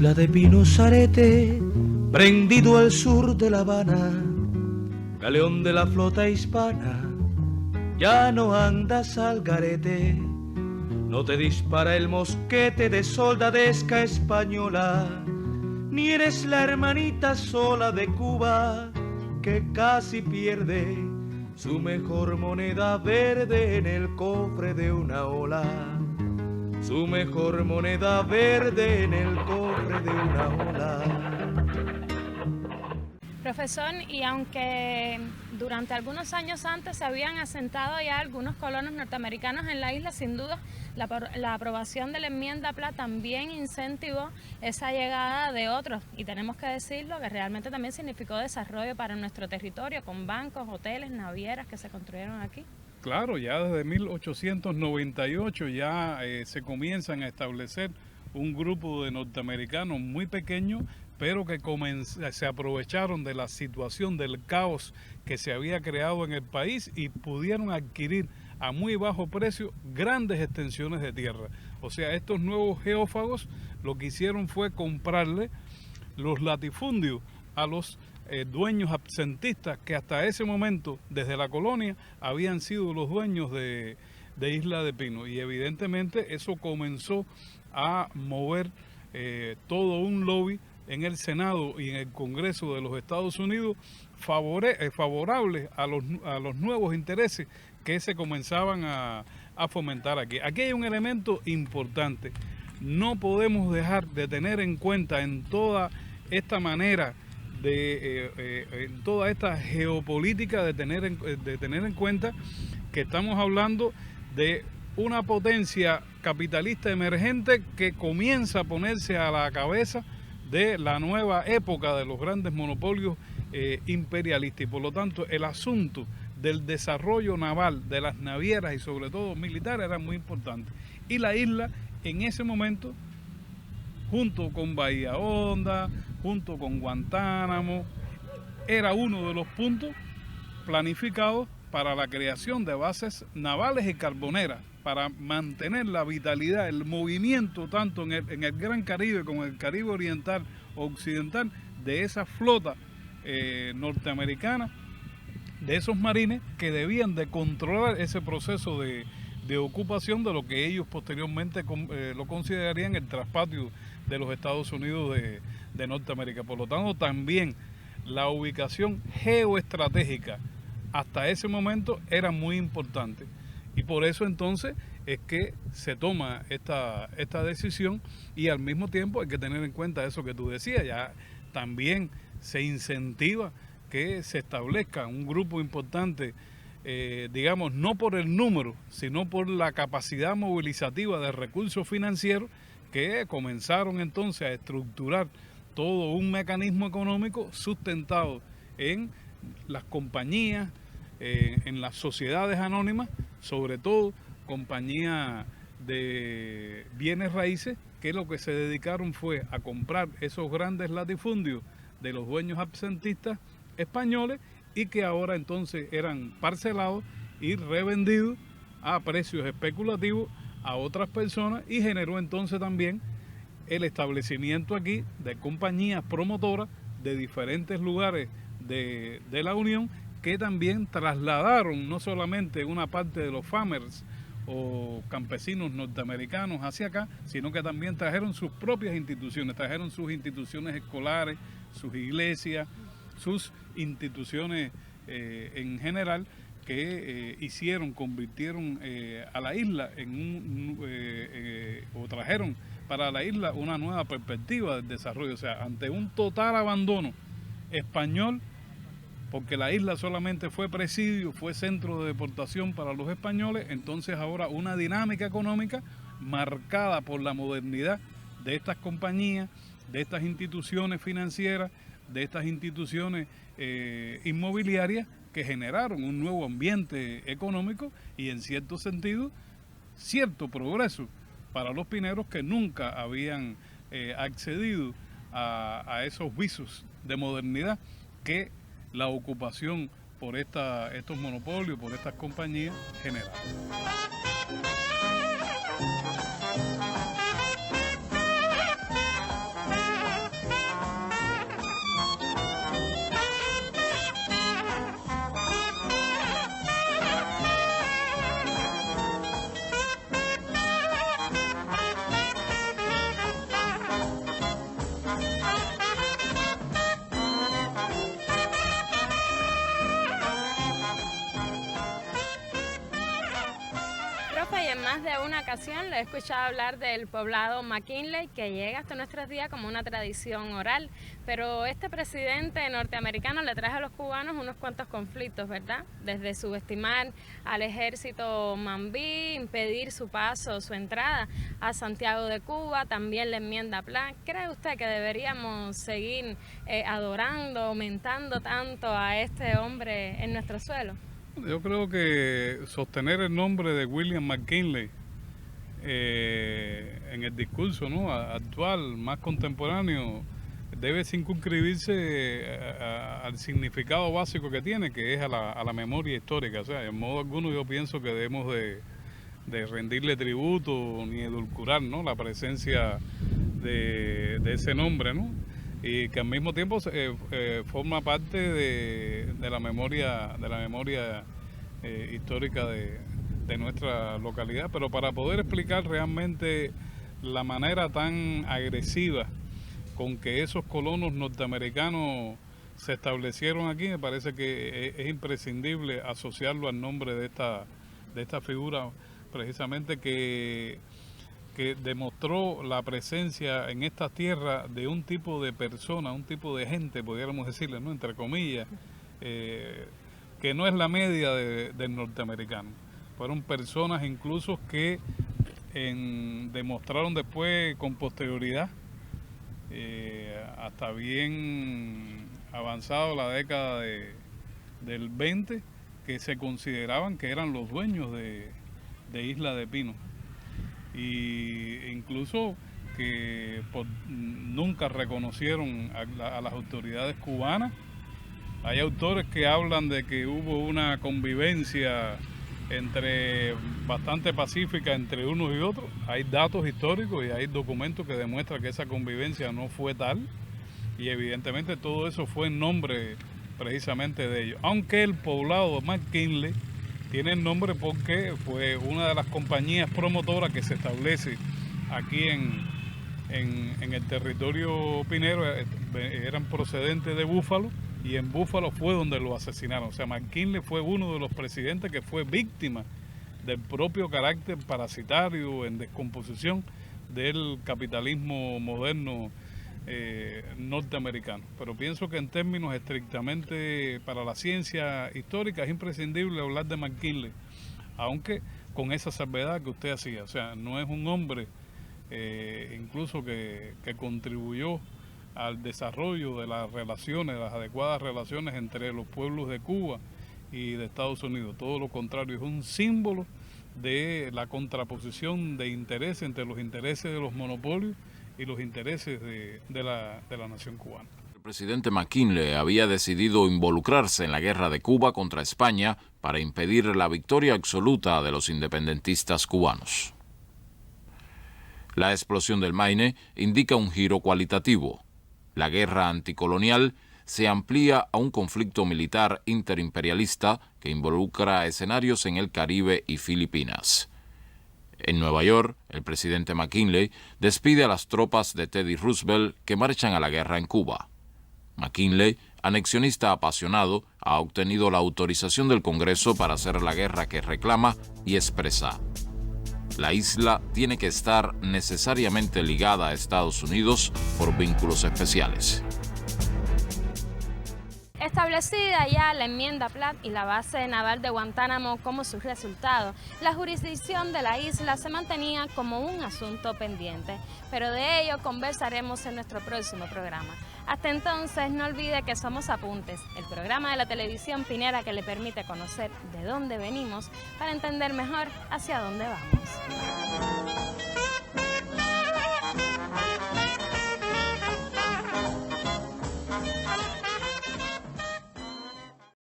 isla de Pinos Arete, prendido al sur de La Habana, galeón de la flota hispana, ya no andas al garete, no te dispara el mosquete de soldadesca española, ni eres la hermanita sola de Cuba que casi pierde su mejor moneda verde en el cofre de una ola. Su mejor moneda verde en el cofre de una ola. Profesor, y aunque durante algunos años antes se habían asentado ya algunos colonos norteamericanos en la isla, sin duda la aprobación de la enmienda PLA también incentivó esa llegada de otros, y tenemos que decirlo que realmente también significó desarrollo para nuestro territorio, con bancos, hoteles, navieras que se construyeron aquí. Claro, ya desde 1898 ya se comienzan a establecer un grupo de norteamericanos muy pequeño, pero que se aprovecharon de la situación del caos que se había creado en el país y pudieron adquirir a muy bajo precio grandes extensiones de tierra. O sea, estos nuevos geófagos lo que hicieron fue comprarle los latifundios a los dueños absentistas que hasta ese momento, desde la colonia, habían sido los dueños de Isla de Pino. Y evidentemente eso comenzó a mover todo un lobby en el Senado y en el Congreso de los Estados Unidos favorable a los nuevos intereses que se comenzaban a fomentar aquí. Aquí hay un elemento importante. No podemos dejar de tener en cuenta en toda esta manera en toda esta geopolítica de tener en cuenta que estamos hablando de una potencia capitalista emergente que comienza a ponerse a la cabeza de la nueva época de los grandes monopolios imperialistas, y por lo tanto el asunto del desarrollo naval de las navieras y sobre todo militares era muy importante. Y la isla en ese momento, junto con Bahía Honda, junto con Guantánamo, era uno de los puntos planificados para la creación de bases navales y carboneras, para mantener la vitalidad, el movimiento tanto en el Gran Caribe como en el Caribe Oriental o Occidental de esa flota norteamericana, de esos marines que debían de controlar ese proceso de ocupación de lo que ellos posteriormente lo considerarían el traspatio de los Estados Unidos de Norteamérica. Por lo tanto, también la ubicación geoestratégica hasta ese momento era muy importante, y por eso entonces es que se toma esta decisión, y al mismo tiempo hay que tener en cuenta eso que tú decías, ya también se incentiva que se establezca un grupo importante, digamos, no por el número, sino por la capacidad movilizativa de recursos financieros, que comenzaron entonces a estructurar todo un mecanismo económico sustentado en las compañías, en las sociedades anónimas, sobre todo compañías de bienes raíces, que lo que se dedicaron fue a comprar esos grandes latifundios de los dueños absentistas españoles, y que ahora entonces eran parcelados y revendidos a precios especulativos a otras personas, y generó entonces también el establecimiento aquí de compañías promotoras de diferentes lugares de la Unión, que también trasladaron no solamente una parte de los farmers o campesinos norteamericanos hacia acá, sino que también trajeron sus propias instituciones, trajeron sus instituciones escolares, sus iglesias, sus instituciones en general, que convirtieron a la isla o trajeron para la isla una nueva perspectiva de desarrollo. O sea, ante un total abandono español, porque la isla solamente fue presidio, fue centro de deportación para los españoles, entonces ahora una dinámica económica marcada por la modernidad de estas compañías, de estas instituciones financieras, de estas instituciones inmobiliarias, que generaron un nuevo ambiente económico y en cierto sentido cierto progreso para los pineros, que nunca habían accedido a esos visos de modernidad que la ocupación por estos monopolios, por estas compañías generaron. profe, y en más de una ocasión le he escuchado hablar del poblado McKinley, que llega hasta nuestros días como una tradición oral, pero este presidente norteamericano le trajo a los cubanos unos cuantos conflictos, ¿verdad? Desde subestimar al ejército mambí, impedir su paso, su entrada a Santiago de Cuba, también la enmienda Platt. ¿Cree usted que deberíamos seguir adorando, aumentando tanto a este hombre en nuestro suelo? Yo creo que sostener el nombre de William McKinley en el discurso, ¿no?, actual, más contemporáneo, debe circunscribirse al significado básico que tiene, que es a la memoria histórica. O sea, en modo alguno yo pienso que debemos de rendirle tributo ni edulcorar, ¿no?, la presencia de ese nombre, ¿no?, y que al mismo tiempo forma parte de la memoria histórica de nuestra localidad. Pero para poder explicar realmente la manera tan agresiva con que esos colonos norteamericanos se establecieron aquí, me parece que es imprescindible asociarlo al nombre de esta figura, precisamente que demostró la presencia en esta tierra de un tipo de persona, un tipo de gente, pudiéramos decirle, ¿no?, entre comillas, que no es la media del norteamericano. Fueron personas incluso que demostraron después, con posterioridad, hasta bien avanzado la década del 20, que se consideraban que eran los dueños de Isla de Pino. Y incluso que nunca reconocieron a las autoridades cubanas. Hay autores que hablan de que hubo una convivencia bastante pacífica entre unos y otros. Hay datos históricos y hay documentos que demuestran que esa convivencia no fue tal, y evidentemente todo eso fue en nombre precisamente de ellos. Aunque el poblado de McKinley tiene el nombre porque fue una de las compañías promotoras que se establece aquí en el territorio pinero, eran procedentes de Búfalo, y en Búfalo fue donde lo asesinaron. O sea, McKinley fue uno de los presidentes que fue víctima del propio carácter parasitario, en descomposición del capitalismo moderno norteamericano. Pero pienso que en términos estrictamente para la ciencia histórica es imprescindible hablar de McKinley, aunque con esa salvedad que usted hacía. O sea, no es un hombre incluso que contribuyó al desarrollo de las relaciones, las adecuadas relaciones entre los pueblos de Cuba y de Estados Unidos. Todo lo contrario, es un símbolo de la contraposición de intereses entre los intereses de los monopolios y los intereses de la nación cubana. El presidente McKinley había decidido involucrarse en la guerra de Cuba contra España para impedir la victoria absoluta de los independentistas cubanos. La explosión del Maine indica un giro cualitativo. La guerra anticolonial se amplía a un conflicto militar interimperialista que involucra escenarios en el Caribe y Filipinas. En Nueva York, el presidente McKinley despide a las tropas de Teddy Roosevelt que marchan a la guerra en Cuba. McKinley, anexionista apasionado, ha obtenido la autorización del Congreso para hacer la guerra que reclama y expresa. La isla tiene que estar necesariamente ligada a Estados Unidos por vínculos especiales. Establecida ya la enmienda Platt y la base naval de Guantánamo como su resultado, la jurisdicción de la isla se mantenía como un asunto pendiente, pero de ello conversaremos en nuestro próximo programa. Hasta entonces, no olvide que somos Apuntes, el programa de la televisión pinera que le permite conocer de dónde venimos para entender mejor hacia dónde vamos.